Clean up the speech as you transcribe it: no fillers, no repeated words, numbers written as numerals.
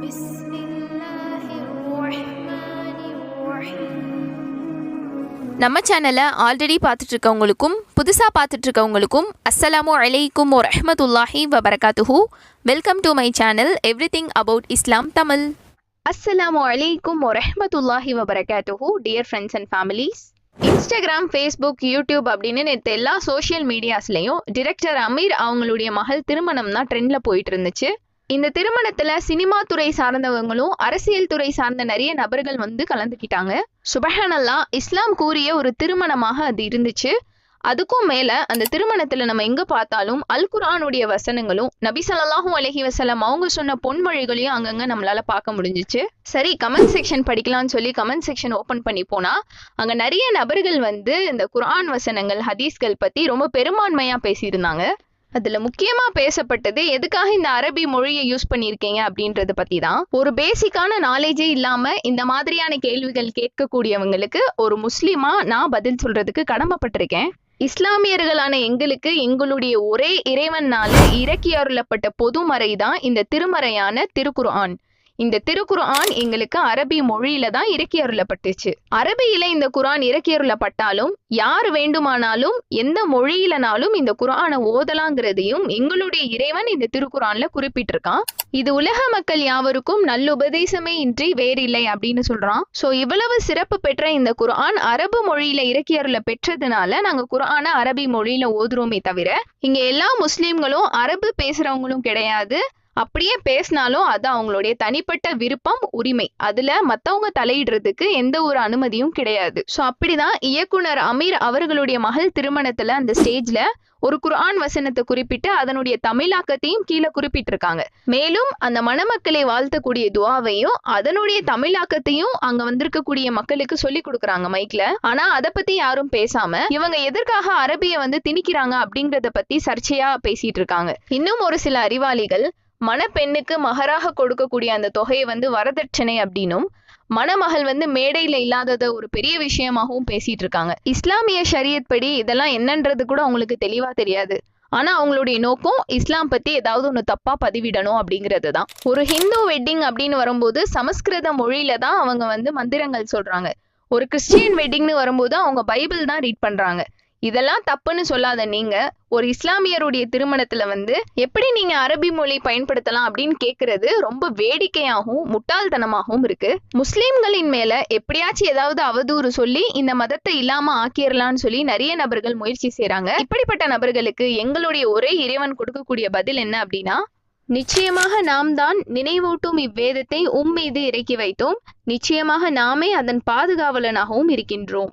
بسم الله الرحمن الرحيم. நம்ம சேனலை ஆல்ரெடி பார்த்துட்டு இருக்கவங்களுக்கும் புதுசாக பார்த்துட்டு இருக்கவங்களுக்கும் அஸ்ஸலாமு அலைக்கும் வரஹ்மத்துல்லாஹி வபரகாத்துஹு. Welcome to my channel everything about Islam Tamil. அஸ்ஸலாமு அலைக்கும் வரஹ்மத்துல்லாஹி வபரகாத்துஹு. Dear friends and families, Instagram, Facebook, YouTube அப்படின்னு நேற்று எல்லா சோஷியல் மீடியாஸ்லையும் டிரெக்டர் அமீர் அவங்களுடைய மகள் திருமணம் தான் ட்ரெண்டில் போயிட்டு இருந்துச்சு. இந்த திருமணத்துல சினிமா துறை சார்ந்தவங்களும் அரசியல் துறை சார்ந்த நிறைய நபர்கள் வந்து கலந்துக்கிட்டாங்க. சுபஹானல்லாஹ், இஸ்லாம் கூறிய ஒரு திருமணமாக அது இருந்துச்சு. அதுக்கும் மேல அந்த திருமணத்துல நம்ம எங்க பார்த்தாலும் அல் குர்ஆனுடைய வசனங்களும் நபி ஸல்லல்லாஹு அலைஹி வஸல்லம் அவங்க சொன்ன பொன்மொழிகளையும் அங்கங்க நம்மளால பார்க்க முடிஞ்சிச்சு. சரி, கமெண்ட் செக்ஷன் படிக்கலாம்னு சொல்லி கமெண்ட் செக்ஷன் ஓபன் பண்ணி போனா அங்க நிறைய நபர்கள் வந்து இந்த குர்ஆன் வசனங்கள், ஹதீஸ்கள் பத்தி ரொம்ப பெரும்பான்மையா பேசியிருந்தாங்க. அதுல முக்கியமா பேசப்பட்டது எதுக்காக இந்த அரபி மொழியை யூஸ் பண்ணியிருக்கீங்க அப்படின்றத பத்தி தான். ஒரு பேசிக்கான நாலேஜே இல்லாம இந்த மாதிரியான கேள்விகள் கேட்கக்கூடியவங்களுக்கு ஒரு முஸ்லிமா நான் பதில் சொல்றதுக்கு கடமைப்பட்டிருக்கேன். இஸ்லாமியர்களான எங்களுக்கு எங்களுடைய ஒரே இறைவனால இறக்கி அருளப்பட்ட பொதுமறை தான் இந்த திருமறையான திருக்குர்ஆன். இந்த திருக்குர்ஆன் எங்களுக்கு அரபி மொழியில தான் இறக்கி அருளப்பட்டுச்சு. அரபியில இந்த குர்ஆன் இறக்கி அருளப்பட்டாலும் யார் வேண்டுமானாலும் எந்த மொழியிலனாலும் இந்த குர்ஆனை ஓதலாங்கிறதையும் எங்களுடைய இறைவன் இந்த திருக்குர்ஆன்ல குறிப்பிட்டிருக்கான். இது உலக மக்கள் யாவருக்கும் நல்லுபதேசமே இன்றி வேறில்லை அப்படின்னு சொல்றான். சோ இவ்வளவு சிறப்பு பெற்ற இந்த குர்ஆன் அரபு மொழியில இறக்கி அருள பெற்றதுனால நாங்க குர்ஆனை அரபி மொழியில ஓதுறோமே தவிர இங்க எல்லா முஸ்லிம்களும் அரபு பேசுறவங்களும் கிடையாது. அப்படியே பேசினாலும் அது அவங்களுடைய தனிப்பட்ட விருப்பம், உரிமை. அதுல மத்தவங்க தலையிடுறதுக்கு எந்த ஒரு அனுமதியும் கிடையாது. சோ அப்படிதான் இயக்குனர் அமீர் அவர்களுடைய மகள் திருமணத்துல அந்த ஸ்டேஜ்ல ஒரு குர்ஆன் வசனத்தை குறிப்பிட்டு அதனுடைய தமிழாக்கத்தையும் கீழே குறிப்பிட்டிருக்காங்க. மேலும் அந்த மணமக்களை வாழ்த்தக்கூடிய துஆவையும் அதனுடைய தமிழாக்கத்தையும் அங்க வந்திருக்கக்கூடிய மக்களுக்கு சொல்லி கொடுக்குறாங்க மைக்ல. ஆனா அதை பத்தி யாரும் பேசாம இவங்க எதற்காக அரபிய வந்து திணிக்கிறாங்க அப்படிங்கறத பத்தி சர்ச்சையா பேசிட்டு இருக்காங்க. இன்னும் ஒரு சில அறிவாளிகள் மணப்பெண்ணுக்கு மகராக கொடுக்கக்கூடிய அந்த தொகையை வந்து வரதட்சணை அப்படின்னும், மணமகள் வந்து மேடையில இல்லாதத ஒரு பெரிய விஷயமாகவும் பேசிட்டு இருக்காங்க. இஸ்லாமிய ஷரியத் படி இதெல்லாம் என்னன்றது கூட அவங்களுக்கு தெளிவா தெரியாது. ஆனா அவங்களுடைய நோக்கம் இஸ்லாம் பத்தி ஏதாவது ஒண்ணு தப்பா பதிவிடணும் அப்படிங்கிறது தான். ஒரு ஹிந்து வெட்டிங் அப்படின்னு வரும்போது சமஸ்கிருத மொழியில தான் அவங்க வந்து மந்திரங்கள் சொல்றாங்க. ஒரு கிறிஸ்டியன் வெட்டிங்னு வரும்போது அவங்க பைபிள் தான் ரீட் பண்றாங்க. இதெல்லாம் தப்புன்னு சொல்லாத நீங்க ஒரு இஸ்லாமியருடைய திருமணத்துல வந்து எப்படி நீங்க அரபி மொழி பயன்படுத்தலாம் அப்படின்னு கேக்குறது ரொம்ப வேடிக்கையாகவும் முட்டாள்தனமாகவும் இருக்கு. முஸ்லிம்களின் மேல எப்படியாச்சும் ஏதாவது அவதூறு சொல்லி இந்த மதத்தை இல்லாம ஆக்கிரலாம்னு சொல்லி நிறைய நபர்கள் முயற்சி செய்யறாங்க. இப்படிப்பட்ட நபர்களுக்கு எங்களுடைய ஒரே இறைவன் கொடுக்கக்கூடிய பதில் என்ன அப்படின்னா, நிச்சயமாக நாம் தான் நினைவூட்டும் இவ்வேதத்தை மீது இறக்கி வைத்தோம். நிச்சயமாக நாமே அதன் பாதுகாவலனாகவும் இருக்கின்றோம்.